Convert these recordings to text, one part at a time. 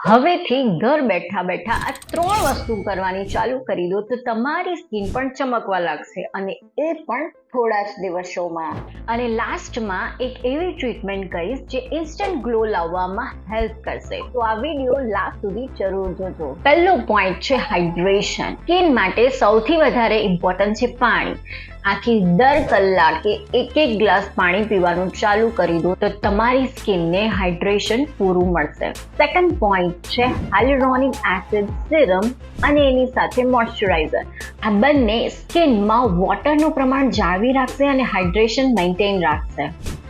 હવેથી ઘર બેઠા બેઠા આ 3 વસ્તુ કરવાની ચાલુ કરી દો તો તમારી સ્કિન પણ ચમકવા લાગશે, અને એ પણ થોડા જ દિવસોમાં. અને લાસ્ટમાં એક એવી ટ્રીટમેન્ટ કહીશ જે ઇન્સ્ટન્ટ ગ્લો લાવવામાં હેલ્પ કરશે, તો આ વિડીયો લાસ્ટ સુધી જરૂર જોજો. પહેલો પોઈન્ટ છે હાઇડ્રેશન. સ્કિન માટે સૌથી વધારે ઇમ્પોર્ટન્ટ છે પાણી. આથી દર કલાકે એક ગ્લાસ પાણી પીવાનું ચાલુ કરી દો તો તમારી સ્કિનને હાઇડ્રેશન પૂરું મળશે. સેકન્ડ પોઈન્ટ છે હાયલુરોનિક એસિડ સિરમ અને એની સાથે મોઇશ્ચરાઇઝર. આ બંને સ્કિનમાં વોટરનું પ્રમાણ જાળવી રાખશે અને હાઇડ્રેશન મેન્ટેન રાખશે.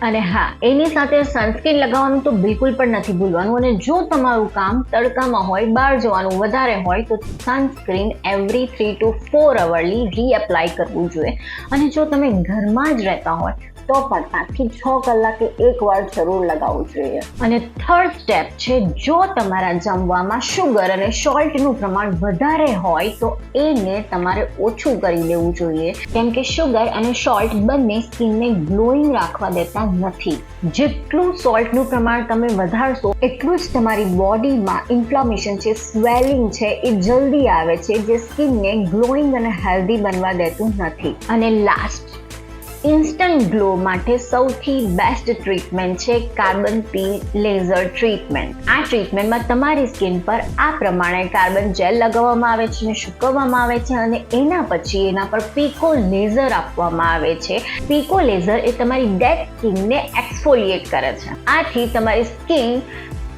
અને હા, એની સાથે સનસ્ક્રીન લગાવવાનું તો બિલકુલ પણ નથી ભૂલવાનું. અને જો તમારું કામ તડકામાં હોય, બહાર જવાનું વધારે હોય તો સનસ્ક્રીન એવરી 3 to 4 અવર્લી રીએપ્લાય કરવું જોઈએ. અને જો તમે ઘરમાં જ રહેતા હોય તો પણ 5 થી 6 કલાકે એકવાર જરૂર લગાવવું જોઈએ. અને થર્ડ સ્ટેપ છે, જો તમારા જમવામાં શુગર અને સોલ્ટનું પ્રમાણ વધારે હોય તો એને તમારે ઓછું કરી દેવું જોઈએ, કેમ કે શુગર અને સોલ્ટ બંને સ્કિનને ગ્લોઈંગ રાખવા દેતા નથી. જેટલું સોલ્ટનું પ્રમાણ તમે વધારશો એટલું જ તમારી બોડીમાં ઇન્ફ્લામેશન છે, સ્વેલિંગ છે, એ જલ્દી આવે છે, જે સ્કિનને ગ્લોઈંગ અને હેલ્ધી બનવા દેતું નથી. અને લાસ્ટ, ઇન્સ્ટન્ટ ગ્લો માટે સૌથી બેસ્ટ ટ્રીટમેન્ટ છે કાર્બન પીલ લેઝર ટ્રીટમેન્ટ. આ ટ્રીટમેન્ટમાં તમારી સ્કિન પર આ પ્રમાણે કાર્બન જેલ લગાવવામાં આવે છે અને સૂકવવામાં આવે છે, અને એના પછી એના પર પીકો લેઝર આપવામાં આવે છે. પીકો લેઝર એ તમારી ડેડ સ્કિનને એક્સફોલિએટ કરે છે. આથી તમારી સ્કિન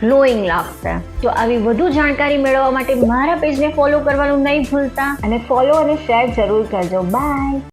ગ્લોઈંગ લાગશે. તો આવી વધુ જાણકારી મેળવવા માટે મારા પેજને ફોલો કરવાનું નહીં ભૂલતા, અને ફોલો અને શેર જરૂર કરજો. બાય.